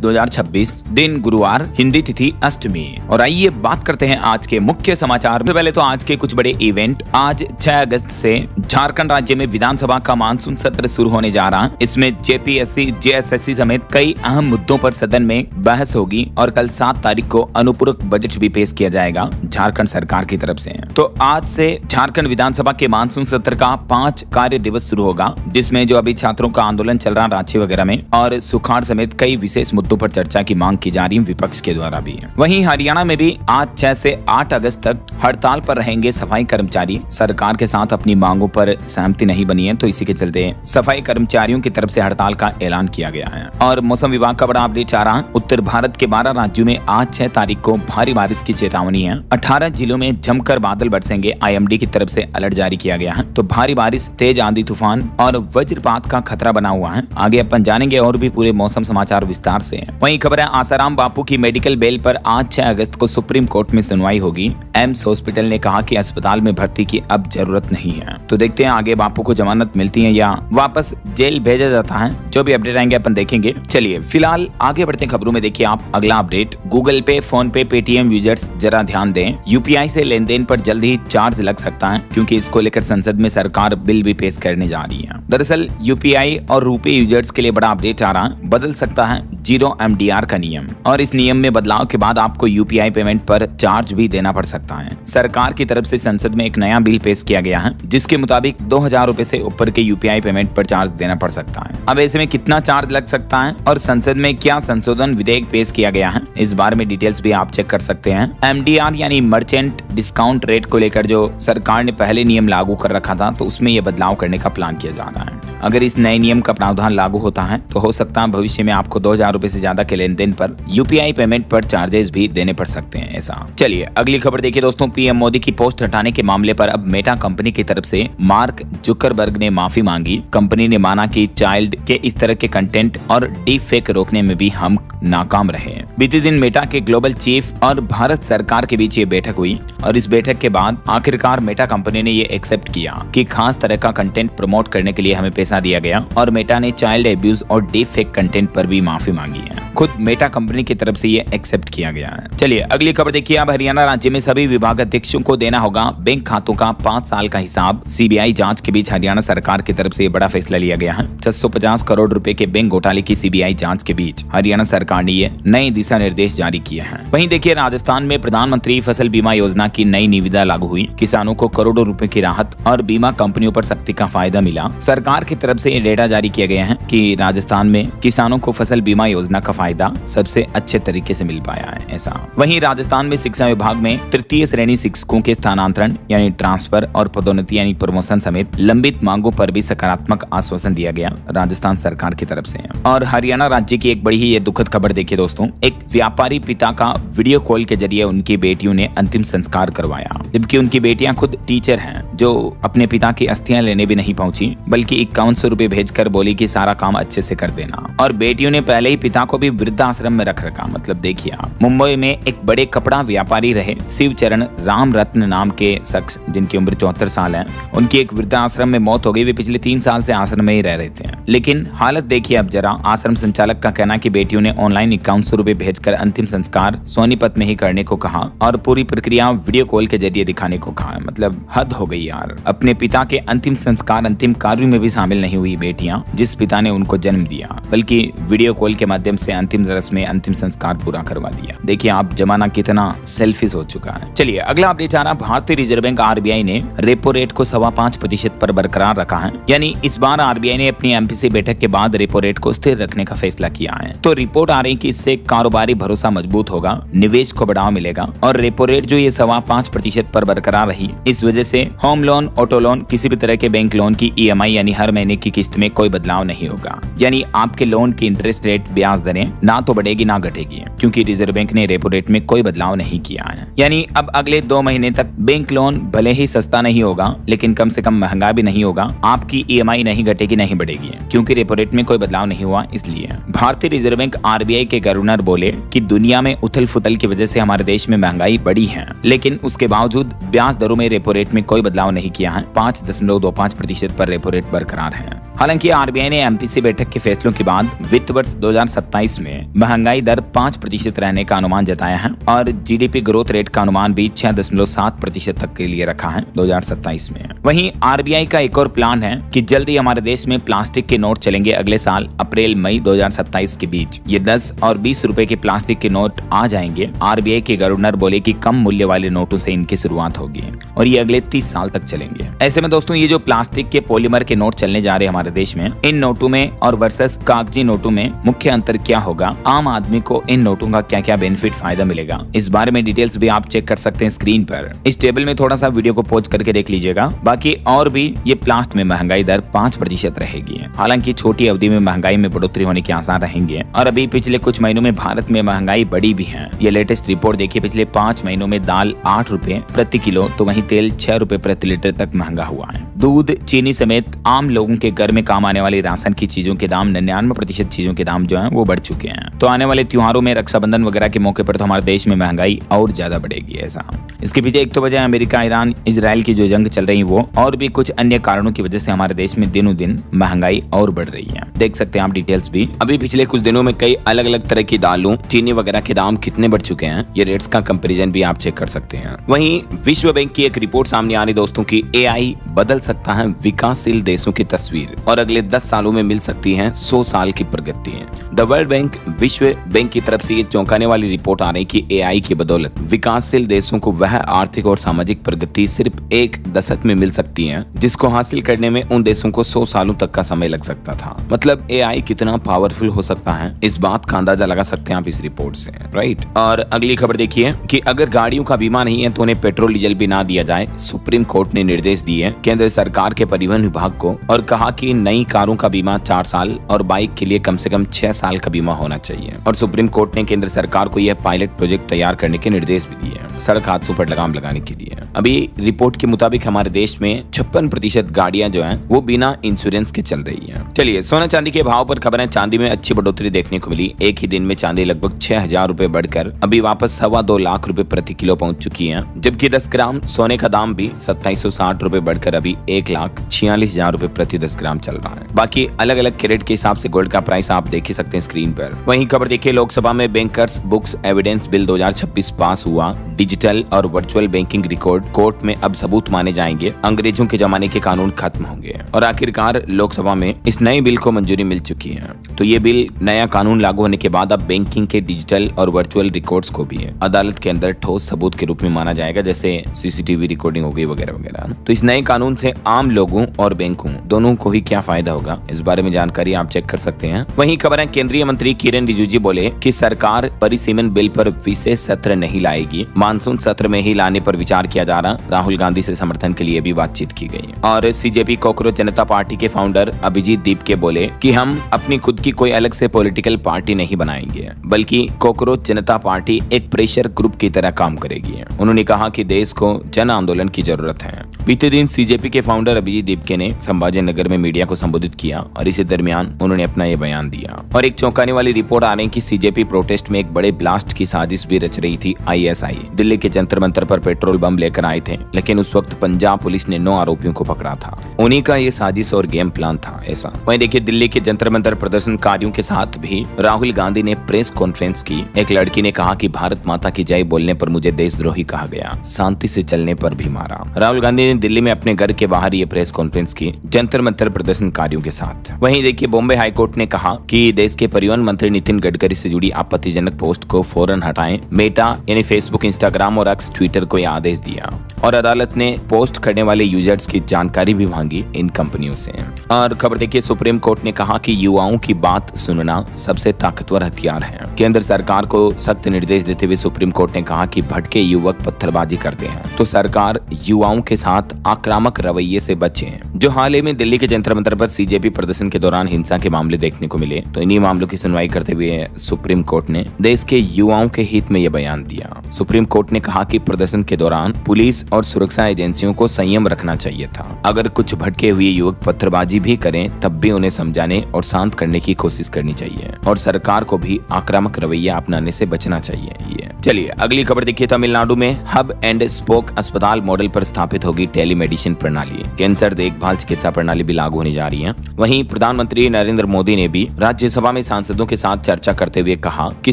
2026, दिन गुरुवार, हिंदी तिथि अष्टमी। और आइए बात करते हैं आज के मुख्य समाचार में। पहले तो आज के कुछ बड़े इवेंट। आज 6 अगस्त से झारखंड राज्य में विधानसभा का मानसून सत्र शुरू होने जा रहा है। इसमें जेपीएससी, जेएसएससी समेत कई अहम मुद्दों पर सदन में बहस होगी और कल 7 तारीख को अनुपूरक बजट भी पेश किया जाएगा झारखंड सरकार की तरफ से। तो आज से झारखंड विधानसभा के मानसून सत्र का 5 कार्य दिवस शुरू होगा, जिसमें जो अभी छात्रों का आंदोलन चल रहा रांची वगैरह में और सुखाड़ समेत कई विशेष मुद्दों पर चर्चा की मांग की जा रही है विपक्ष के द्वारा भी। वहीं हरियाणा में भी आज 6 से 8 अगस्त तक हड़ताल पर रहेंगे सफाई कर्मचारी। सरकार के साथ अपनी मांगों पर सहमति नहीं बनी है, तो इसी के चलते सफाई कर्मचारियों की तरफ से हड़ताल का ऐलान किया गया है। और मौसम विभाग का बड़ा अपडेट आ रहा है। उत्तर भारत के 12 राज्यों में आज 6 तारीख को भारी बारिश की चेतावनी है। 18 जिलों में जमकर बादल बरसेंगे। आईएमडी की तरफ से अलर्ट जारी किया गया है। तो भारी बारिश, तेज आंधी तूफान और वज्रपात का खतरा बना हुआ है। आगे अपन जानेंगे और भी पूरे मौसम समाचार विस्तार से। वहीं खबर है आसाराम बापू की मेडिकल बेल पर आज 6 अगस्त को सुप्रीम कोर्ट में सुनवाई होगी। एम्स हॉस्पिटल ने कहा कि अस्पताल में भर्ती की अब जरूरत नहीं है। तो देखते हैं आगे बापू को जमानत मिलती है या वापस जेल भेजा जाता है। जो भी अपडेट आएंगे अपन देखेंगे। चलिए फिलहाल आगे बढ़ते हैं खबरों में। देखिए आप अगला अपडेट। गूगल पे, फोन पे, पेटीएम यूजर्स जरा ध्यान दें। यूपीआई से लेन देन पर जल्द ही चार्ज लग सकता है, क्योंकि इसको लेकर संसद में सरकार बिल भी पेश करने जा रही है। दरअसल यूपीआई और रुपे यूजर्स के लिए बड़ा अपडेट आ रहा है। बदल सकता है 0 MDR का नियम, और इस नियम में बदलाव के बाद आपको यूपीआई पेमेंट पर चार्ज भी देना पड़ सकता है। सरकार की तरफ से संसद में एक नया बिल पेश किया गया है, जिसके मुताबिक 2000 रुपए से ऊपर के यूपीआई पेमेंट पर चार्ज देना पड़ सकता है। अब ऐसे में कितना चार्ज लग सकता है और संसद में क्या संशोधन विधेयक पेश किया गया है, इस बारे में डिटेल्स भी आप चेक कर सकते हैं। MDR यानी मर्चेंट डिस्काउंट रेट को लेकर जो सरकार ने पहले नियम लागू कर रखा था, तो उसमें यह बदलाव करने का प्लान किया जा रहा है। अगर इस नए नियम का प्रावधान लागू होता है तो हो सकता है भविष्य में आपको 2000 रुपए से ज्यादा के लेन देन पर यूपीआई पेमेंट पर चार्जेस भी देने पड़ सकते हैं। ऐसा चलिए अगली खबर देखिए दोस्तों। पीएम मोदी की पोस्ट हटाने के मामले पर अब मेटा कंपनी की तरफ से मार्क जुकरबर्ग ने माफी मांगी। कंपनी ने माना कि चाइल्ड के इस तरह के कंटेंट और डीप फेक रोकने में भी हम नाकाम रहे। बीते दिन मेटा के ग्लोबल चीफ और भारत सरकार के बीच ये बैठक हुई और इस बैठक के बाद आखिरकार मेटा कंपनी ने ये एक्सेप्ट किया कि खास तरह का कंटेंट प्रमोट करने के लिए हमें पैसा दिया गया, और मेटा ने चाइल्ड एब्यूज और डीप फेक कंटेंट पर भी माफी मांगी है। खुद मेटा कंपनी की तरफ से ये एक्सेप्ट किया गया है। चलिए अगली खबर देखिए। अब हरियाणा राज्य में सभी विभागाध्यक्षों को देना होगा बैंक खातों का 5 साल का हिसाब। सीबीआई जांच के बीच हरियाणा सरकार की तरफ से बड़ा फैसला लिया गया है। 650 करोड़ रुपए के बैंक घोटाले की सीबीआई जांच के बीच हरियाणा सरकार ने ये नए दिशा निर्देश जारी किए हैं। वहीं देखिए राजस्थान में प्रधानमंत्री फसल बीमा योजना की नई निविदा लागू हुई। किसानों को करोड़ों रुपए की राहत और बीमा कंपनियों पर सख्ती का फायदा मिला। सरकार की तरफ से ये डेटा जारी किया गया है कि राजस्थान में किसानों को फसल बीमा योजना का फायदा सबसे अच्छे तरीके से मिल पाया है। ऐसा वहीं राजस्थान में शिक्षा विभाग में तृतीय श्रेणी शिक्षकों के स्थानांतरण यानी ट्रांसफर और पदोन्नति यानी प्रमोशन समेत लंबित मांगों पर भी सकारात्मक आश्वासन दिया गया राजस्थान सरकार की तरफ से। और हरियाणा राज्य की एक बड़ी ही ये दुखद खबर देखिए दोस्तों। एक व्यापारी पिता का वीडियो कॉल के जरिए उनकी बेटियों ने अंतिम संस्कार करवाया, जबकि उनकी बेटियां खुद टीचर हैं, जो अपने पिता की अस्थियां लेने भी नहीं पहुंची, बल्कि 5100 रुपए भेजकर बोली कि सारा काम अच्छे से कर देना। और बेटियों ने पहले ही पिता को भी वृद्धाश्रम में रख रखा। मतलब देखिए आप, मुंबई में एक बड़े कपड़ा व्यापारी रहे शिवचरण राम रत्न नाम के शख्स, जिनकी उम्र 74 साल है, उनकी एक वृद्धाश्रम में मौत हो गई। वे पिछले 3 साल से आश्रम में ही रह रहे थे। लेकिन हालत देखिए अब जरा। आश्रम संचालक का कहना कि बेटियों ने ऑनलाइन 5100 रुपए भेजकर अंतिम संस्कार सोनीपत में ही करने को कहा और पूरी प्रक्रिया वीडियो कॉल के जरिए दिखाने को कहा। मतलब हद हो गई यार। अपने पिता के अंतिम संस्कार, अंतिम कार्य में भी शामिल नहीं हुई बेटियां, जिस पिता ने उनको जन्म दिया, बल्कि वीडियो कॉल के माध्यम से अंतिम रस्म में अंतिम संस्कार पूरा करवा दिया। देखिए आप, जमाना कितना सेल्फिश हो चुका है। चलिए अगला अपडेट आ रहा। भारतीय रिजर्व बैंक आरबीआई ने रेपो रेट को 5.25% पर बरकरार रखा है। यानी इस बार आरबीआई ने अपनी एमपीसी बैठक के बाद रेपो रेट को स्थिर रखने का फैसला किया है। तो रिपोर्ट आ रही कि इससे कारोबारी भरोसा मजबूत होगा, निवेश को बढ़ावा मिलेगा और रेपो रेट जो ये 5.25% पर बरकरार रही, इस वजह से होम लोन, ऑटो लोन, किसी भी तरह के बैंक लोन की ईएमआई यानी हर महीने की किस्त में कोई बदलाव नहीं होगा। यानी आपके लोन की इंटरेस्ट रेट, ब्याज दरें ना तो बढ़ेगी ना घटेगी, क्योंकि रिजर्व बैंक ने रेपो रेट में कोई बदलाव नहीं किया है। यानी अब अगले 2 महीने तक बैंक लोन भले ही सस्ता नहीं होगा, लेकिन कम से कम महंगा भी नहीं होगा। आपकी ईएमआई नहीं घटेगी, नहीं बढ़ेगी, क्योंकि रेपो रेट में कोई बदलाव नहीं हुआ। इसलिए भारतीय रिजर्व बैंक आरबीआई के गवर्नर बोले कि दुनिया में उथल फुथल की वजह से हमारे देश में महंगाई बढ़ी है, लेकिन उसके बावजूद ब्याज दरों में रेपो रेट में कोई बदलाव नहीं किया है। 5.25% पर रेपो रेट बरकरार है। हालांकि आरबीआई ने एमपीसी बैठक के फैसलों के बाद वित्त वर्ष 2027 में महंगाई दर 5% रहने का अनुमान जताया है और जीडीपी ग्रोथ रेट का अनुमान भी 6.7% तक के लिए रखा है 2027 में। वहीं आरबीआई का एक और प्लान है कि जल्द ही हमारे देश में प्लास्टिक के नोट चलेंगे अगले साल अप्रैल मई 2027 के बीच। ये 10 और 20 रुपए के प्लास्टिक के नोट आ जाएंगे। आरबीआई के गवर्नर बोले कि कम मूल्य वाले नोटों से इनकी शुरुआत होगी और ये अगले 30 साल तक चलेंगे। ऐसे में दोस्तों ये जो प्लास्टिक के पॉलीमर के नोट चलने जा रहे हैं हमारे देश में, इन नोटों में और वर्सेस कागजी नोटों में मुख्य अंतर क्या होगा, आम आदमी को इन नोटों का क्या क्या बेनिफिट फायदा मिलेगा, इस बारे में डिटेल्स भी आप चेक कर सकते हैं स्क्रीन पर। इस टेबल में थोड़ा सा वीडियो को पॉज करके देख लीजिएगा। बाकी और भी ये प्लास्ट में महंगाई दर 5% रहेगी। हालांकि छोटी अवधि में महंगाई में बढ़ोतरी होने के आसार रहेंगे और अभी पिछले कुछ महीनों में भारत में महंगाई बढ़ी भी है। ये लेटेस्ट रिपोर्ट देखिए, पिछले 5 महीनों में दाल 8 रुपए प्रति किलो तो वहीं तेल 6 रुपए प्रति लीटर तक महंगा हुआ है। दूध, चीनी समेत आम लोगों के घर में काम आने वाली राशन की चीजों के दाम 99% चीजों के दाम जो है वो बढ़ चुके हैं। तो आने वाले त्योहारों में, रक्षाबंधन वगैरह के मौके पर तो हमारे देश में महंगाई और ज्यादा बढ़ेगी। ऐसा इसके पीछे एक तो वजह अमेरिका, ईरान, इजराइल की जो जंग चल रही है वो, और भी कुछ अन्य कारणों की वजह से हमारे देश में दिनों दिन महंगाई और बढ़ रही है। देख सकते हैं आप डिटेल्स भी। अभी पिछले कुछ दिनों में कई अलग अलग तरह की दालों, चीनी वगैरह के दाम कितने बढ़ चुके हैं, ये रेट्स का कंपैरिजन भी आप चेक कर सकते हैं। वहीं विश्व बैंक की एक रिपोर्ट सामने आ रही दोस्तों की एआई बदल सकता है विकासशील देशों की तस्वीर और अगले 10 सालों में मिल सकती है 100 साल की प्रगति। द वर्ल्ड बैंक, विश्व बैंक की तरफ से ये चौंकाने वाली रिपोर्ट आ रही कि एआई की बदौलत विकासशील देशों को वह आर्थिक और सामाजिक प्रगति सिर्फ 1 दशक में मिल सकती है जिसको हासिल करने में उन देशों को 100 सालों तक का समय लग सकता था। मतलब एआई कितना पावरफुल हो सकता है, इस बात का अंदाजा लगा सकते हैं आप इस रिपोर्ट से, राइट। और अगली खबर देखिए कि अगर गाड़ियों का बीमा नहीं है तो उन्हें पेट्रोल डीजल भी ना दिया जाए। सुप्रीम कोर्ट ने निर्देश दिए केंद्र सरकार के परिवहन विभाग को और कहा कि नई कारों का बीमा 4 साल और बाइक के लिए कम से कम 6 साल का बीमा होना चाहिए। और सुप्रीम कोर्ट ने केंद्र सरकार को यह पायलट प्रोजेक्ट तैयार करने के निर्देश भी दिए सड़क हादसों पर लगाम लगाने के लिए। अभी रिपोर्ट के मुताबिक हमारे देश में 56% गाड़ियां जो हैं वो बिना इंश्योरेंस के चल रही हैं। चलिए सोना चांदी के भाव पर खबर है। चांदी में अच्छी बढ़ोतरी देखने को मिली। एक ही दिन में चांदी लगभग 6,000 रुपए बढ़कर अभी वापस 2.25 लाख रुपए प्रति किलो पहुंच चुकी है, जबकि 10 ग्राम सोने का दाम भी 2760 रुपए बढ़कर अभी 1,46,000 रुपए प्रति 10 ग्राम चल रहा है। बाकी अलग अलग कैरेट के हिसाब से गोल्ड का प्राइस आप देख ही सकते हैं स्क्रीन पर। वहीं खबर देखिए, लोकसभा में बैंकर्स बुक्स एविडेंस बिल 2026 पास हुआ। डिजिटल और वर्चुअल बैंकिंग रिकॉर्ड कोर्ट में अब सबूत माने जाएंगे। अंग्रेजों के जमाने के कानून खत्म होंगे और आखिरकार लोकसभा में इस नए बिल को मंजूरी मिल चुकी है। तो ये बिल, नया कानून लागू होने के बाद अब बैंकिंग के डिजिटल और वर्चुअल रिकॉर्ड्स को भी अदालत के अंदर ठोस सबूत के रूप में माना जाएगा, जैसे सीसीटीवी रिकॉर्डिंग हो गई वगैरह वगैरह। तो इस नए कानून से आम लोगों और बैंकों दोनों को ही क्या फायदा होगा, इस बारे में जानकारी आप चेक कर सकते हैं। वहीं खबर है, केंद्रीय मंत्री किरेन रिजिजू बोले कि सरकार परिसीमन बिल पर विशेष सत्र नहीं लाएगी। मानसून सत्र में ही लाने पर विचार किया जा रहा। राहुल गांधी से समर्थन के लिए भी बातचीत की गई। और सीजेपी कॉकरोच जनता पार्टी के फाउंडर अभिजीत दीपके बोले कि हम अपनी खुद की कोई अलग से पॉलिटिकल पार्टी नहीं बनाएंगे, बल्कि कॉकरोच जनता पार्टी एक प्रेशर ग्रुप की तरह काम करेगी। उन्होंने कहा कि देश को जन आंदोलन की जरूरत है। बीते दिन सीजेपी के फाउंडर अभिजीत दीपके ने संभाजी नगर में मीडिया को संबोधित किया और इसी दरमियान उन्होंने अपना ये बयान दिया। और एक चौंकाने वाली रिपोर्ट आ रही है कि सीजेपी प्रोटेस्ट में एक बड़े ब्लास्ट की साजिश भी रच रही थी। आईएसआई दिल्ली के जंतर मंतर पर पेट्रोल बम लेकर आए थे, लेकिन उस वक्त पंजाब पुलिस ने 9 आरोपियों को पकड़ा था। उन्हीं का ये साजिश और गेम प्लान था। ऐसा वहीं देखिए, दिल्ली के जंतर मंतर प्रदर्शनकारियों के साथ भी राहुल गांधी ने प्रेस कॉन्फ्रेंस की। एक लड़की ने कहा कि भारत माता की जय बोलने पर मुझे देशद्रोही कहा गया, शांति से चलने पर भी मारा। राहुल गांधी ने दिल्ली में अपने घर के बाहर ये प्रेस कॉन्फ्रेंस की जंतर मंतर प्रदर्शनकारियों के साथ। वहीं देखिए, बॉम्बे हाईकोर्ट ने कहा कि देश के परिवहन मंत्री नितिन गडकरी से जुड़ी आपत्तिजनक पोस्ट को फौरन हटाएं। मेटा यानी फेसबुक, इंस्टाग्राम और एक्स ट्विटर को यह आदेश दिया और अदालत ने पोस्ट करने वाले यूजर्स की जानकारी भी मांगी इन कंपनियों से। और खबर देखिए, सुप्रीम कोर्ट ने कहा कि युवाओं की बात सुनना सबसे ताकतवर हथियार है। केंद्र सरकार को सख्त निर्देश देते हुए सुप्रीम कोर्ट ने कहा कि भटके युवक पत्थरबाजी करते हैं तो सरकार युवाओं के साथ आक्रामक रवैये से बचे। जो हाल ही में दिल्ली के जंतर मंतर पर सीजेपी प्रदर्शन के दौरान हिंसा के मामले देखने को मिले, तो इन्हीं मामलों की सुनवाई करते हुए सुप्रीम कोर्ट ने देश के युवाओं के हित में यह बयान दिया। सुप्रीम कोर्ट ने कहा कि प्रदर्शन के दौरान पुलिस और सुरक्षा एजेंसियों को संयम रखना चाहिए था। अगर कुछ भटके हुए युवक पत्थरबाजी भी करें तब भी उन्हें समझाने और शांत करने की कोशिश करनी चाहिए और सरकार को भी आक्रामक रवैया अपनाने से बचना चाहिए। चलिए अगली खबर देखिए। तमिलनाडु में हब एंड स्पोक अस्पताल मॉडल पर स्थापित होगी टेलीमेडिसिन प्रणाली। कैंसर देखभाल चिकित्सा प्रणाली भी लागू होने जा रही है। वहीं प्रधानमंत्री नरेंद्र मोदी ने भी राज्यसभा में सांसदों के साथ चर्चा करते हुए कहा कि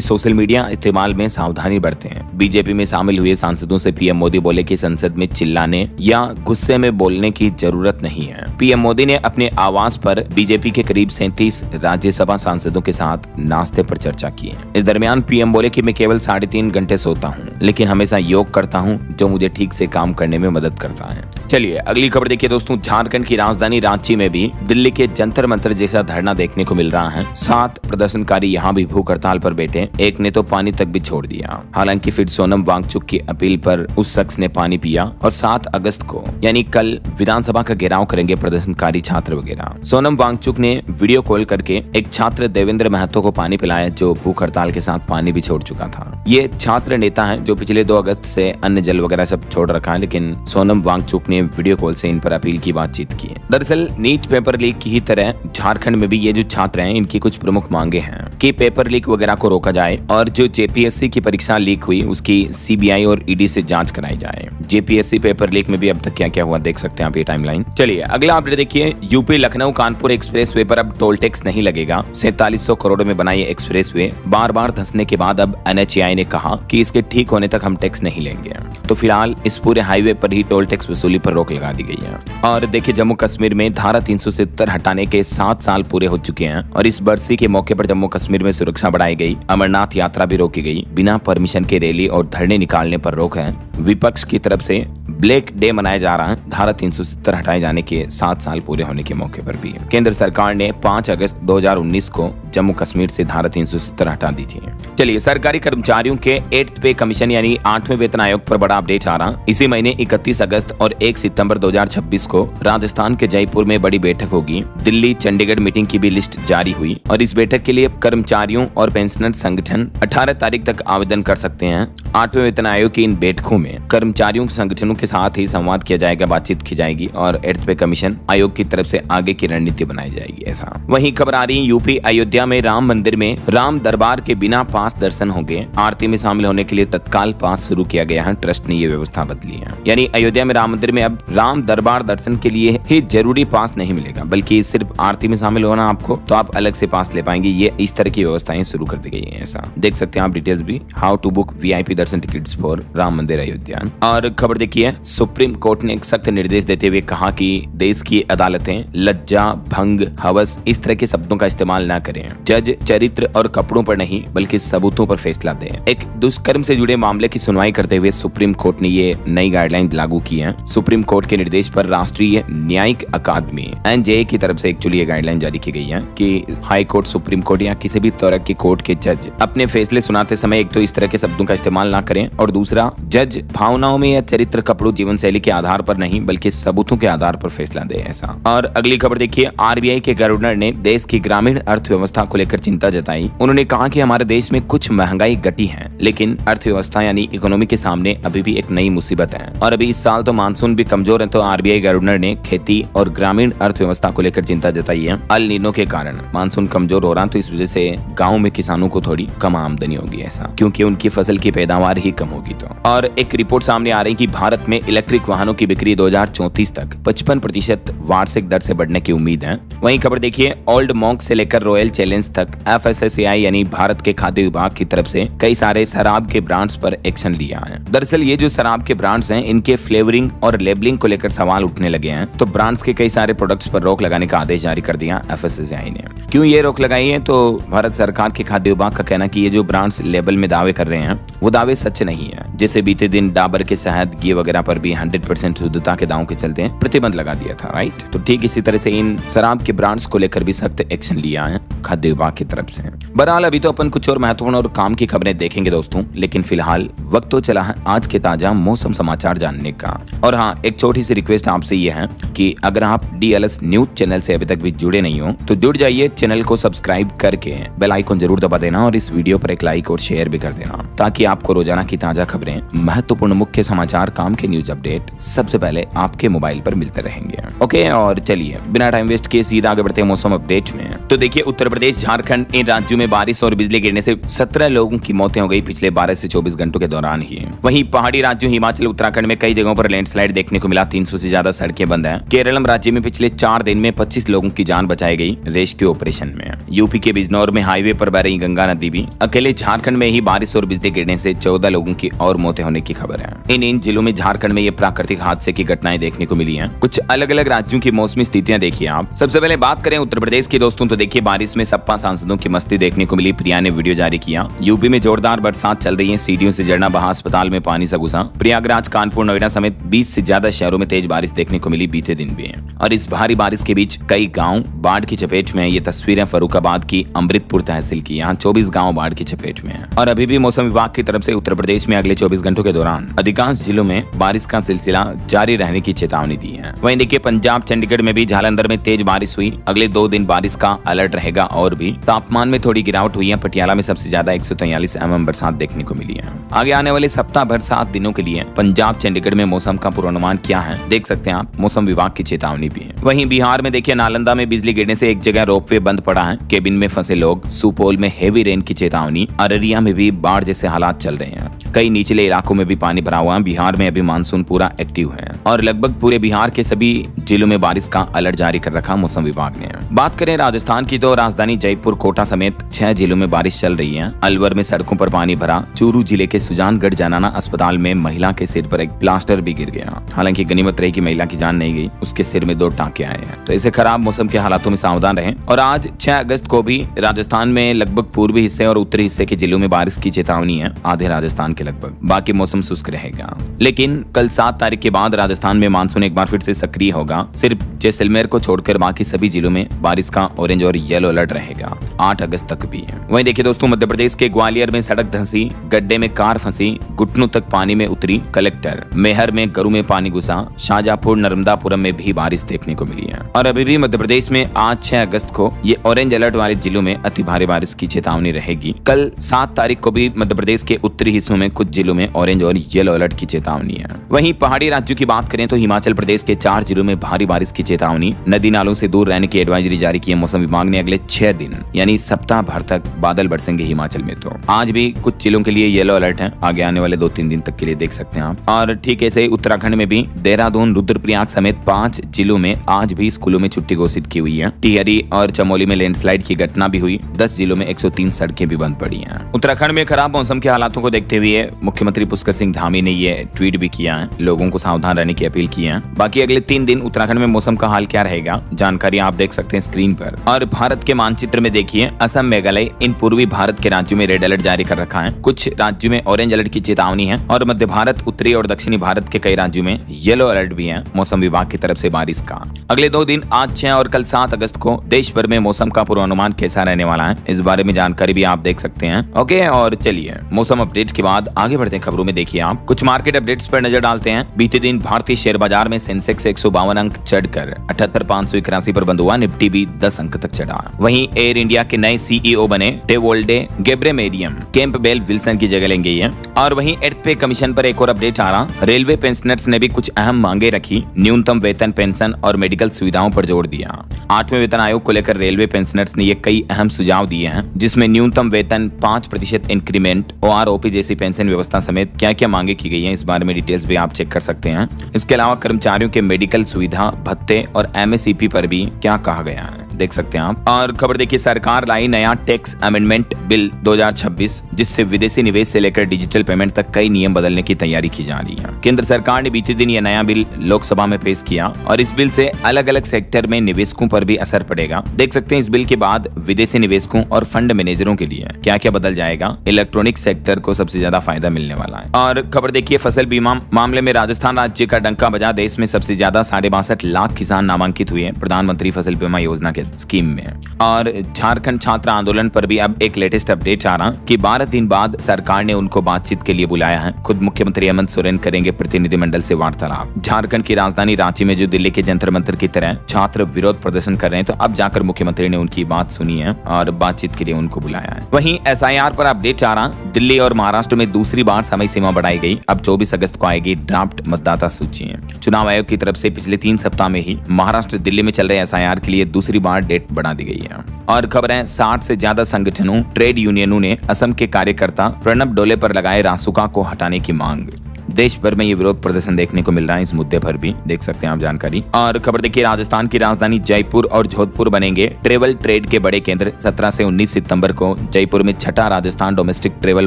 सोशल मीडिया इस्तेमाल में सावधानी बरतें। बीजेपी में शामिल हुए सांसदों से पीएम मोदी बोले कि संसद में चिल्लाने या गुस्से में बोलने की जरूरत नहीं है। पीएम मोदी ने अपने आवास पर बीजेपी के करीब 37 राज्यसभा सांसदों के साथ नाश्ते पर चर्चा की। इस दरमियान पीएम बोले कि मैं केवल 3.5 घंटे सोता हूँ, लेकिन हमेशा योग करता हूँ जो मुझे ठीक से काम करने में मदद करता है। चलिए अगली खबर देखिए दोस्तों। झारखंड की राजधानी रांची में भी दिल्ली के जंतर मंतर जैसा धरना देखने को मिल रहा है। 7 प्रदर्शनकारी यहाँ भी भूख हड़ताल पर बैठे, एक ने तो पानी तक भी छोड़ दिया। हालांकि फिर सोनम वांगचुक की अपील पर उस शख्स ने पानी पिया और 7 अगस्त को यानी कल विधानसभा का घेराव करेंगे प्रदर्शनकारी छात्र वगैरह। सोनम वांगचुक ने वीडियो कॉल करके एक छात्र देवेंद्र महतो को पानी पिलाया जो भूख हड़ताल के साथ पानी भी छोड़ चुका था। ये छात्र नेता है जो पिछले 2 अगस्त से अन्न जल वगैरह सब छोड़ रखा है, लेकिन सोनम वांगचुक ने वीडियो कॉल से इन पर अपील की बातचीत की है। दरअसल नीट पेपर लीक की ही तरह झारखंड में भी ये जो छात्र हैं इनकी कुछ प्रमुख मांगे हैं कि पेपर लीक वगैरह को रोका जाए और जो जेपीएससी की परीक्षा लीक हुई उसकी सीबीआई और ईडी से जांच कराई जाए। जेपीएससी पेपर लीक में भी अब तक क्या क्या हुआ देख सकते हैं आप ये टाइमलाइन। चलिए अगला अपडेट देखिए। यूपी लखनऊ कानपुर एक्सप्रेसवे पर अब टोल टैक्स नहीं लगेगा। 4700 करोड़ में बना ये एक्सप्रेसवे बार बार धंसने के बाद अब एनएचएआई ने कहा कि इसके ठीक होने तक हम टैक्स नहीं लेंगे। तो फिलहाल इस पूरे हाईवे पर ही टोल टैक्स वसूली पर रोक लगा दी गई है। और देखिए जम्मू कश्मीर में धारा 370 हटाने के 7 साल पूरे हो चुके हैं और इस बरसी के मौके पर जम्मू कश्मीर में सुरक्षा बढ़ाई गई। अमरनाथ यात्रा भी रोकी गई। बिना परमिशन के रैली और धरने निकालने पर रोक है। विपक्ष की तरफ से ब्लैक डे मनाया जा रहा है धारा 370 हटाए जाने के 7 साल पूरे होने के मौके पर भी। केंद्र सरकार ने 5 अगस्त 2019 को जम्मू कश्मीर से धारा 370 हटा दी थी। चलिए सरकारी कर्मचारियों के 8th पे कमीशन यानी 8वें वेतन आयोग पर बड़ा अपडेट आ रहा। इसी महीने 31 अगस्त और 1 सितंबर 2026 को राजस्थान के जयपुर में बड़ी बैठक होगी। दिल्ली चंडीगढ़ मीटिंग की भी लिस्ट जारी हुई और इस बैठक के लिए कर्मचारियों और पेंशनर संगठन 18 तारीख तक आवेदन कर सकते हैं। 8वें वेतन आयोग की इन बैठकों में कर्मचारियों के संगठनों के साथ ही संवाद किया जाएगा, बातचीत की जाएगी और 8th पे कमीशन आयोग की तरफ से आगे की रणनीति बनाई जाएगी। ऐसा वहीं खबर आ रही है यूपी अयोध्या में राम मंदिर में राम दरबार के बिना पास दर्शन होंगे। आरती में शामिल होने के लिए तत्काल पास शुरू किया गया है। ट्रस्ट ने ये व्यवस्था बदली है, यानी अयोध्या में राम मंदिर में अब राम दरबार दर्शन के लिए ही जरूरी पास नहीं मिलेगा, बल्कि सिर्फ आरती में शामिल होना आपको तो आप अलग से पास ले पाएंगे। ये इस तरह की व्यवस्थाएं शुरू कर दी गई है। ऐसा देख सकते हैं आप डिटेल्स भी, how to book VIP darshan tickets for Ram Mandir Ayodhya. और खबर देखिए सुप्रीम कोर्ट ने एक सख्त निर्देश देते हुए कहा कि देश की अदालतें लज्जा, भंग, हवस इस तरह के शब्दों का इस्तेमाल न करें। जज चरित्र और कपड़ों पर नहीं बल्कि सबूतों पर फैसला दें। एक दुष्कर्म से जुड़े मामले की सुनवाई करते हुए सुप्रीम कोर्ट ने ये नई गाइडलाइन लागू की है। सुप्रीम कोर्ट के निर्देश पर राष्ट्रीय न्यायिक अकादमी एनजेए की तरफ से एक्चुअली ये गाइडलाइन जारी की गई है कि हाई कोर्ट, सुप्रीम कोर्ट या किसी भी तरह की कोर्ट के जज अपने फैसले सुनाते समय एक तो इस तरह के शब्दों का इस्तेमाल ना करें और दूसरा जज भावनाओं में या चरित्र, कपड़ों, जीवन शैली के आधार पर नहीं बल्कि सबूतों के आधार पर फैसला दे। ऐसा और अगली खबर देखिए। आरबीआई के गवर्नर ने देश की ग्रामीण अर्थव्यवस्था को लेकर चिंता जताई। उन्होंने कहा कि हमारे देश में कुछ महंगाई घटी है, लेकिन अर्थव्यवस्था यानी इकोनॉमी के सामने अभी भी एक नई मुसीबत है और अभी इस साल तो मानसून भी कमजोर है। तो आरबीआई गवर्नर ने खेती और ग्रामीण अर्थव्यवस्था को लेकर चिंता जताई है। अल नीनो के कारण मानसून कमजोर हो रहा तो इस वजह से गाँव में किसानों को थोड़ी कम आमदनी होगी, ऐसा क्योंकि उनकी फसल की पैदावार ही कम होगी। तो और एक रिपोर्ट सामने आ रही कि भारत में इलेक्ट्रिक वाहनों की बिक्री 2034 तक 55% वार्षिक दर से बढ़ने की उम्मीद है। वहीं खबर देखिए ओल्ड मॉन्क से लेकर रॉयल चैलेंज तक एफएसएसएआई यानी भारत के खाद्य विभाग की तरफ से कई सारे शराब के ब्रांड्स पर एक्शन लिया है। दरअसल ये जो शराब के ब्रांड्स हैं इनके फ्लेवरिंग और लेबलिंग को लेकर सवाल उठने लगे हैं, तो ब्रांड्स के कई सारे प्रोडक्ट्स पर रोक लगाने का आदेश जारी कर दिया एफएसएसएआई ने। क्यों ये रोक लगाई है? तो भारत सरकार के खाद्य विभाग का कहना कि ये जो ब्रांड्स लेबल में दावे कर रहे हैं वो दावे सच नहीं है। जैसे बीते दिन डाबर के शहद, घी वगैरह पर भी 100% शुद्धता के दावों के चलते प्रतिबंध लगा दिया था, राइट। तो ठीक इसी तरह से इन शराब के ब्रांड्स को लेकर भी सख्त एक्शन लिया है खाद्य विभाग की तरफ से। बहरहाल अभी तो अपन कुछ और महत्वपूर्ण और काम की खबरें देखेंगे दोस्तों, लेकिन फिलहाल वक्त तो चला है आज के ताजा मौसम समाचार जानने का। और हाँ, एक छोटी सी रिक्वेस्ट आपसे ये है कि अगर आप DLS न्यूज चैनल से अभी तक भी जुड़े नहीं हो तो जुड़ जाइए, चैनल को सब्सक्राइब करके बेल आइकन जरूर दबा देना और इस वीडियो पर एक लाइक और शेयर भी कर देना, ताकि आपको रोजाना की ताजा खबरें, महत्वपूर्ण मुख्य समाचार, काम के न्यूज अपडेट सबसे पहले आपके मोबाइल पर मिलते रहेंगे। ओके, और चलिए बिना टाइम वेस्ट किए सीधा आगे बढ़ते हैं मौसम अपडेट में। तो देखिए, उत्तर प्रदेश, झारखंड, इन राज्यों में बारिश और बिजली गिरने से 17 लोगों की मौतें हो गई पिछले 12 से 24 घंटों के दौरान ही। वहीं पहाड़ी राज्यों हिमाचल, उत्तराखंड में कई जगहों पर लैंडस्लाइड देखने को मिला। 300 से ज्यादा सड़कें बंद हैं। केरलम राज्य में पिछले 4 दिन में 25 लोगों की जान बचाई गई रेस्क्यू ऑपरेशन में। यूपी के बिजनौर में हाईवे पर बह रही गंगा नदी भी। अकेले झारखंड में ही बारिश और बिजली गिरने से 14 लोगों की और मौतें होने की खबर है। इन जिलों में झारखंड में ये प्राकृतिक हादसे की घटनाएं देखने को मिली हैं। कुछ अलग अलग राज्यों की मौसमी स्थितियां देखिए आप। सबसे पहले बात करें उत्तर प्रदेश की दोस्तों, तो देखिए बारिश में सपा सांसदों की मस्ती देखने को मिली। प्रिया ने वीडियो जारी किया। यूपी में जोरदार बरसात चल रही है। सीढ़ियों से झरना बहा, अस्पताल में पानी सा घुसा। प्रयागराज, कानपुर, नोएडा समेत 20 से ज्यादा शहरों में तेज बारिश देखने को मिली बीते दिन भी। और इस भारी बारिश के बीच कई गांव बाढ़ की चपेट में। ये तस्वीरें फर्रुखाबाद की अमृतपुर तहसील की। यहाँ 24 गांव बाढ़ की चपेट में है। और अभी भी मौसम विभाग की तरफ से उत्तर प्रदेश में अगले 24 घंटों के दौरान अधिकांश जिलों में बारिश का सिलसिला जारी रहने की चेतावनी दी है। वहीं देखिए, पंजाब, चंडीगढ़ में भी जालंधर में तेज बारिश हुई। अगले 2 दिन बारिश का अलर्ट रहेगा। और भी तापमान में थोड़ी गिरावट हुई है। पटियाला में सबसे ज्यादा 143 mm बरसात देखने को मिली है। आगे आने वाले सप्ताह भर 7 दिनों के लिए पंजाब, चंडीगढ़ में मौसम का पूर्वानुमान क्या है देख सकते हैं आप। मौसम विभाग की चेतावनी भी है। वहीं बिहार में देखिए, नालंदा में बिजली गिरने से एक जगह रोपवे बंद पड़ा है। केबिन में फंसे लोग। सुपौल में हेवी रेन की चेतावनी। अररिया में भी बाढ़ जैसे हालात चल रहे हैं। कई निचले इलाकों में भी पानी भरा हुआ है। बिहार में अभी मानसून पूरा एक्टिव है और लगभग पूरे बिहार के सभी जिलों में बारिश का अलर्ट जारी कर रखा मौसम विभाग ने। बात करें राजस्थान की तो राजधानी जयपुर, कोटा समेत 6 जिलों में बारिश चल रही है। अलवर में सड़कों पर पानी भरा। चूरू जिले के सुजानगढ़ जानाना अस्पताल में महिला के सिर पर एक प्लास्टर भी गिर गया। हालांकि गनीमत रही कि महिला की जान नहीं गई, उसके सिर में 2 टांके आए हैं। तो ऐसे खराब मौसम के हालातों में सावधान रहें। और आज 6 अगस्त को भी राजस्थान में लगभग पूर्वी हिस्से और उत्तरी हिस्से के जिलों में बारिश की चेतावनी है। आधे राजस्थान के लगभग। बाकी मौसम शुष्क रहेगा। लेकिन कल 7 तारीख के बाद राजस्थान में मानसून एक बार फिर से सक्रिय होगा। सिर्फ जैसलमेर को छोड़कर बाकी सभी जिलों में बारिश का ऑरेंज और येलो अलर्ट रहेगा 8 अगस्त तक भी। वहीं देखिए दोस्तों, मध्य प्रदेश के ग्वालियर में सड़क धंसी, गड्ढे में कार फंसी, घुटनों तक पानी में उतरी कलेक्टर। मेहर में गरू में पानी घुसा। शाहजहांपुर, नर्मदापुरम में भी बारिश देखने को मिली है। और अभी भी मध्य प्रदेश में आज 6 अगस्त को ये ऑरेंज अलर्ट वाले जिलों में अति भारी बारिश की चेतावनी रहेगी। कल 7 तारीख को भी मध्य प्रदेश के उत्तरी हिस्सों में कुछ जिलों में ऑरेंज और येलो अलर्ट की चेतावनी है। वहीं पहाड़ी राज्यों की बात करें तो हिमाचल प्रदेश के 4 जिलों में भारी बारिश की चेतावनी। नदी नालों से दूर रहने की एडवाइजरी जारी की है मौसम विभाग ने। अगले 6 दिन यानी सप्ताह भर तक बादल बरसेंगे हिमाचल में। तो आज भी कुछ जिलों के लिए येलो अलर्ट है। आगे आने वाले 2-3 दिन तक के लिए देख सकते हैं आप। और ठीक ऐसे उत्तराखंड में भी देहरादून, रुद्रप्रयाग समेत 5 जिलों में आज भी स्कूलों में छुट्टी घोषित की हुई है। टिहरी और चमोली में लैंडस्लाइड की घटना भी हुई। 10 जिलों में 103 सड़कें भी बंद पड़ी हैं। उत्तराखंड में खराब मौसम के हालातों को देखते हुए मुख्यमंत्री पुष्कर सिंह धामी ने ये ट्वीट भी किया है। लोगों को सावधान रहने की अपील की है। बाकी अगले 3 दिन उत्तराखंड में मौसम का हाल क्या रहेगा, जानकारी आप देख सकते हैं स्क्रीन पर। और भारत के मानचित्र में देखिए, असम, मेघालय, इन पूर्वी भारत के राज्यों में रेड अलर्ट जारी कर रखा है। कुछ राज्यों में ऑरेंज अलर्ट की चेतावनी है। और मध्य भारत, उत्तरी और दक्षिणी भारत के कई राज्यों में येलो अलर्ट भी है मौसम विभाग की तरफ से बारिश का। अगले 2 दिन आज 6 और कल 7 अगस्त को देश भर में मौसम का पूर्वानुमान कैसा रहने वाला है, इस बारे में जानकारी भी आप देख सकते हैं। ओके, और चलिए मौसम अपडेट्स के बाद आगे बढ़ते हैं खबरों में। देखिए आप कुछ मार्केट अपडेट्स पर नजर डालते हैं। बीते दिन भारतीय शेयर बाजार में सेंसेक्स 152 अंक चढ़कर 78,581 पर बंद हुआ। निफ्टी भी 10 अंक तक चढ़ा। वहीं एयर इंडिया के नए CEO बने टेवोल्डे गेब्रेमेरियम कैंपबेल विल्सन की जगह लेंगे ये। और वहीं एर्थ पे कमीशन पर एक और अपडेट आ रहा। रेलवे पेंशनर्स ने भी कुछ अहम मांगे रखी। न्यूनतम वेतन, पेंशन और मेडिकल सुविधाओं पर जोर दिया। 8वें वेतन आयोग को लेकर रेलवे पेंशनर्स ने ये कई अहम सुझाव दिए हैं, जिसमें न्यूनतम वेतन, 5% इंक्रीमेंट, OROP जैसी पेंशन व्यवस्था समेत क्या क्या मांगे की गई है, इस बारे में डिटेल्स भी आप चेक कर सकते हैं। इसके अलावा कर्मचारियों के मेडिकल सुविधा, भत्ते और MSEP पर भी क्या कहा गया है। देख सकते हैं आप। और खबर देखिए, सरकार लाई नया टैक्स अमेंडमेंट बिल 2026, जिससे विदेशी निवेश से लेकर डिजिटल पेमेंट तक कई नियम बदलने की तैयारी की जा रही है। केंद्र सरकार ने बीते दिन यह नया बिल लोकसभा में पेश किया और इस बिल से अलग अलग सेक्टर में निवेशकों पर भी असर पड़ेगा। देख सकते हैं इस बिल के बाद विदेशी निवेशकों और फंड मैनेजरों के लिए क्या क्या बदल जाएगा। इलेक्ट्रॉनिक सेक्टर को सबसे ज्यादा फायदा मिलने वाला है। और खबर देखिए, फसल बीमा मामले में राजस्थान राज्य का डंका बजा। देश में सबसे ज्यादा 62.5 लाख किसान नामांकित हुए प्रधानमंत्री फसल बीमा योजना के स्कीम में। और झारखंड छात्र आंदोलन पर भी अब एक लेटेस्ट अपडेट आ रहा कि 12 दिन बाद सरकार ने उनको बातचीत के लिए बुलाया है। खुद मुख्यमंत्री हेमंत सोरेन करेंगे प्रतिनिधिमंडल से वार्तालाप। झारखंड की राजधानी रांची में जो दिल्ली के जंतर मंतर की तरह छात्र विरोध प्रदर्शन कर रहे हैं, तो अब जाकर मुख्यमंत्री ने उनकी बात सुनी है और बातचीत के लिए उनको बुलाया है। वहीं SIR पर अपडेट आ रहा, दिल्ली और महाराष्ट्र में दूसरी बार समय सीमा बढ़ाई गई। अब 24 अगस्त को आएगी ड्राफ्ट मतदाता सूची। चुनाव आयोग की तरफ से पिछले 3 सप्ताह में ही महाराष्ट्र दिल्ली में चल रहे SIR के लिए दूसरी बार डेट बढ़ा दी गई है। और खबर है, 60 से ज्यादा संगठनों ट्रेड यूनियनों ने असम के कार्यकर्ता प्रणब डोले पर लगाए रासुका को हटाने की मांग। देश भर में ये विरोध प्रदर्शन देखने को मिल रहा है। इस मुद्दे पर भी देख सकते हैं आप जानकारी। और खबर देखिए, राजस्थान की राजधानी जयपुर और जोधपुर बनेंगे ट्रेवल ट्रेड के बड़े केंद्र। 17 से 19 सितंबर को जयपुर में छठा राजस्थान डोमेस्टिक ट्रेवल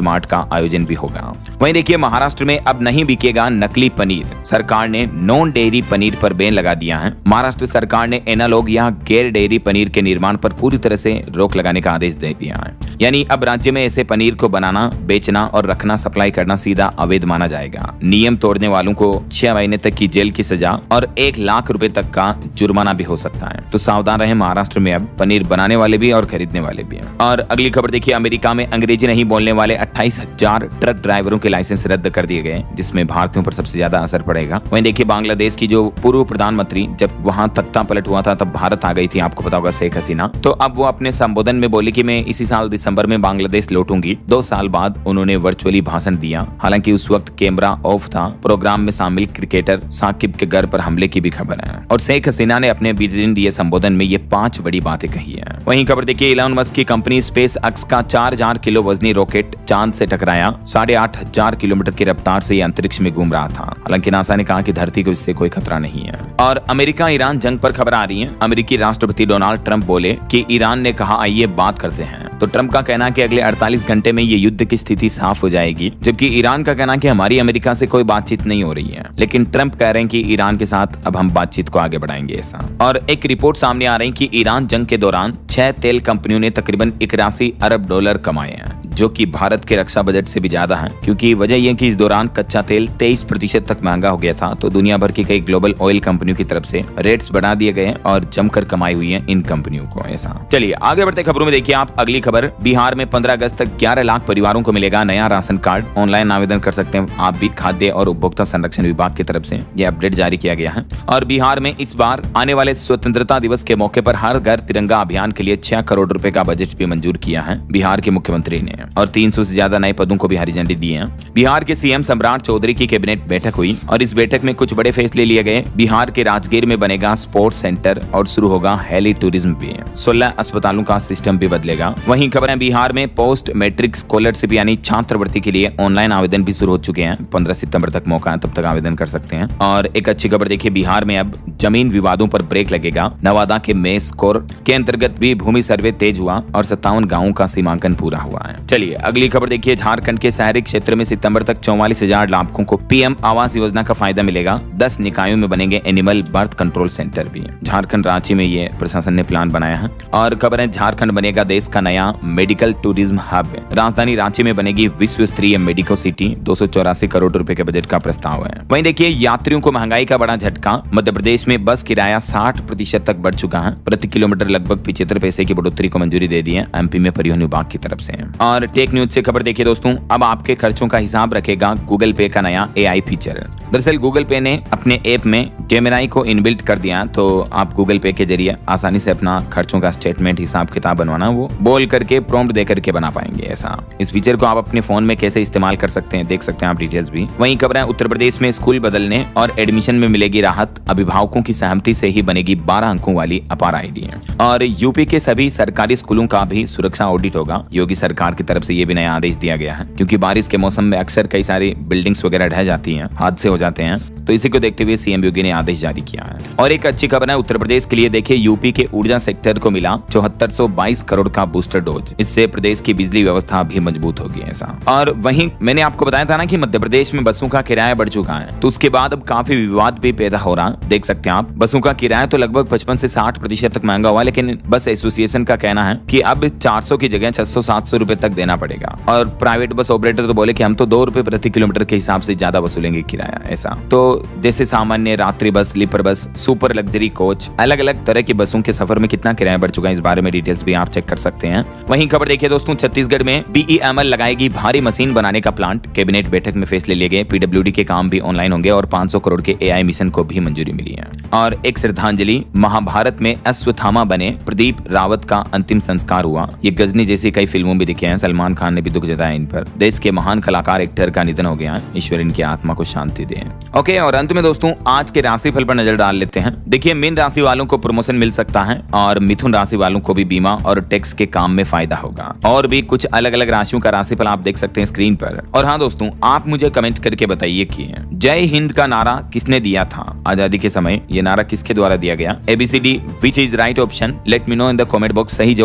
मार्ट का आयोजन भी होगा। वहीं देखिए, महाराष्ट्र में अब नहीं बिकेगा नकली पनीर। सरकार ने नॉन डेयरी पनीर पर बैन लगा दिया है। महाराष्ट्र सरकार ने एनालॉग या गैर डेयरी पनीर के निर्माण पर पूरी तरह से रोक लगाने का आदेश दे दिया है। यानी अब राज्य में ऐसे पनीर को बनाना, बेचना और रखना, सप्लाई करना सीधा अवैध माना जाएगा। नियम तोड़ने वालों को 6 महीने तक की जेल की सजा और 1 लाख रुपए तक का जुर्माना भी हो सकता है। तो सावधान रहें, महाराष्ट्र में अब पनीर बनाने वाले भी और खरीदने वाले भी हैं। और अगली खबर देखिए, अमेरिका में अंग्रेजी नहीं बोलने वाले 28,000 ट्रक ड्राइवरों के लाइसेंस रद्द कर दिए गए, जिसमें भारतीयों पर सबसे ज्यादा असर पड़ेगा। वहीं देखिए, बांग्लादेश की जो पूर्व प्रधानमंत्री, जब वहां तख्ता पलट हुआ था तब भारत आ गई थी, आपको पता होगा, शेख हसीना। तो अब वो अपने संबोधन में बोली कि मैं इसी साल दिसंबर में बांग्लादेश लौटूंगी। 2 साल बाद उन्होंने वर्चुअली भाषण दिया। हालांकि उस वक्त कैमरा ऑफ था। प्रोग्राम में शामिल क्रिकेटर साकिब के घर पर हमले की भी खबर है। और शेख हसीना ने अपने बीते दिन दिए संबोधन में ये 5 बड़ी बातें कही है। वहीं खबर देखिए, इलॉन मस्क की कंपनी स्पेस एक्स का 4000 किलो वजनी रॉकेट चांद से टकराया। 8,500 किलोमीटर की रफ्तार से अंतरिक्ष में घूम रहा था। हालांकि नासा ने कहा कि धरती को इससे कोई खतरा नहीं है। और अमेरिका ईरान जंग पर खबर आ रही है। अमेरिकी राष्ट्रपति डोनाल्ड ट्रंप बोले कि ईरान ने कहा आइए बात करते हैं। तो ट्रंप का कहना है कि अगले 48 घंटे में ये युद्ध की स्थिति साफ हो जाएगी, जबकि ईरान का कहना है कि हमारी अमेरिका से कोई बातचीत नहीं हो रही है। लेकिन ट्रंप कह रहे हैं कि ईरान के साथ अब हम बातचीत को आगे बढ़ाएंगे ऐसा। और एक रिपोर्ट सामने आ रही है कि ईरान जंग के दौरान 6 तेल कंपनियों ने तकरीबन 81 अरब डॉलर कमाए हैं, जो कि भारत के रक्षा बजट से भी ज्यादा है। क्योंकि वजह यह कि इस दौरान कच्चा तेल 23% तक महंगा हो गया था। तो दुनिया भर की कई ग्लोबल ऑयल कंपनियों की तरफ से रेट्स बढ़ा दिए गए और जमकर कमाई हुई है इन कंपनियों को ऐसा। चलिए आगे बढ़ते खबरों में देखिए आप अगली खबर, बिहार में 15 अगस्त तक 11 लाख परिवारों को मिलेगा नया राशन कार्ड। ऑनलाइन आवेदन कर सकते हैं आप भी। खाद्य और उपभोक्ता संरक्षण विभाग की तरफ से यह अपडेट जारी किया गया है। और बिहार में इस बार आने वाले स्वतंत्रता दिवस के मौके पर हर घर तिरंगा अभियान के लिए 6 करोड़ रुपए का बजट भी मंजूर किया है बिहार के मुख्यमंत्री ने। और 300 से ज्यादा नए पदों को भी हरी झंडी दी है। बिहार के सीएम सम्राट चौधरी की कैबिनेट बैठक हुई और इस बैठक में कुछ बड़े फैसले लिए गए। बिहार के राजगीर में बनेगा स्पोर्ट्स सेंटर और शुरू होगा हेली टूरिज्म भी। 16 अस्पतालों का सिस्टम भी बदलेगा। वहीं खबर है बिहार में पोस्ट मैट्रिक स्कॉलरशिप यानी छात्रवृत्ति के लिए ऑनलाइन आवेदन भी शुरू हो चुके हैं। 15 सितंबर तक मौका है, तब तक आवेदन कर सकते हैं। और एक अच्छी खबर देखिए, बिहार में अब जमीन विवादों पर ब्रेक लगेगा। नवादा के मेस कोर के अंतर्गत भी भूमि सर्वे तेज हुआ और 57 गाँवों का सीमांकन पूरा हुआ है। चलिए अगली खबर देखिए, झारखंड के शहरी क्षेत्र में सितंबर तक 44,000 लाभुकों को पीएम आवास योजना का फायदा मिलेगा। 10 निकायों में बनेंगे एनिमल बर्थ कंट्रोल सेंटर भी। झारखंड रांची में ये प्रशासन ने प्लान बनाया है। और खबर है झारखंड बनेगा देश का नया मेडिकल टूरिज्म हब। राजधानी रांची में बनेगी विश्व स्तरीय मेडिको सिटी। 284 करोड़ रुपए के बजट का प्रस्ताव है। वहीं देखिए यात्रियों को महंगाई का बड़ा झटका। मध्य प्रदेश में बस किराया 60% तक बढ़ चुका है। प्रति किलोमीटर लगभग 75 पैसे की बढ़ोतरी को मंजूरी दे दी है एमपी में परिवहन विभाग की तरफ से। और टेक न्यूज से खबर देखिए दोस्तों, अब आपके खर्चों का हिसाब रखेगा गूगल पे का नया एआई फीचर। दरअसल गूगल पे ने अपने ऐप में जेमिनाई को इनबिल्ट कर दिया, तो आप गूगल पे के जरिए आसानी से अपना खर्चों का स्टेटमेंट हिसाब किताब बनवाना वो बोलकर करके प्रॉम्प्ट दे करके बना पाएंगे। ऐसा इस फीचर को आप अपने फोन में कैसे इस्तेमाल कर सकते हैं देख सकते हैं आप डिटेल्स भी। वहीं खबर है उत्तर प्रदेश में स्कूल बदलने और एडमिशन में मिलेगी राहत, अभिभावकों की सहमति से ही बनेगी 12 अंकों वाली अपार आईडी। और यूपी के सभी सरकारी स्कूलों का भी सुरक्षा ऑडिट होगा। योगी सरकार की तरफ से ये भी नया आदेश दिया गया है, क्योंकि बारिश के मौसम में अक्सर कई सारी बिल्डिंग्स वगैरह ढह जाती हैं, हादसे हो जाते हैं, तो इसी को देखते हुए सीएम योगी ने आदेश जारी किया है। और एक अच्छी खबर है उत्तर प्रदेश के लिए, देखिए यूपी के ऊर्जा सेक्टर को मिला 7422 करोड़ का बूस्टर डोज। इससे प्रदेश की बिजली व्यवस्था भी मजबूत होगी। ऐसा और वहीं मैंने आपको बताया था ना कि मध्य प्रदेश में बसों का किराया बढ़ चुका है, तो उसके बाद अब काफी विवाद भी पैदा हो रहा है। देख सकते हैं आप, बसों का किराया तो लगभग 55 से 60% तक महंगा हुआ, लेकिन बस एसोसिएशन का कहना है कि अब 400 की जगह 600-700 रुपए तक देना पड़ेगा। और प्राइवेट बस ऑपरेटर तो बोले कि हम तो 2 रुपए प्रति किलोमीटर के हिसाब से ज्यादा वसूलेंगे किराया। ऐसा तो जैसे सामान्य रात्रि बस, sleeper bus, super luxury coach, अलग अलग तरह की बसों के सफर में कितना किराया बढ़ चुका है, इस बारे में डिटेल्स भी आप चेक कर सकते हैं। वहीं खबर देखिए दोस्तों, छत्तीसगढ़ में बीईएमएल लगाएगी भारी मशीन बनाने का प्लांट। कैबिनेट बैठक में फैसले लिए गए, पीडब्ल्यूडी के काम भी ऑनलाइन होंगे और 500 करोड़ के एआई मिशन को भी मंजूरी मिली है। और एक श्रद्धांजलि, महाभारत में अश्वत्थामा बने प्रदीप रावत का अंतिम संस्कार हुआ। ये गजनी जैसी कई फिल्मों में दिखे हैं, सलमान खान ने भी दुख जताया इन पर। देश के महान कलाकार एक्टर का निधन हो गया, ईश्वर इनकी आत्मा को शांति दे। ओके, और अंत में दोस्तों आज के राशिफल पर नजर डाल लेते हैं। देखिए मीन राशि वालों को प्रमोशन मिल सकता है और मिथुन राशि वालों को भी बीमा और टैक्स के काम में फायदा होगा। और भी कुछ अलग अलग राशियों का राशिफल आप देख सकते हैं स्क्रीन पर। और हाँ दोस्तों, आप मुझे कमेंट करके बताइए कि जय हिंद का नारा किसने दिया था आजादी के समय? ये नारा किसके द्वारा दिया गया? ABCD, which is right option? Let me know in the comment box. सही जवाब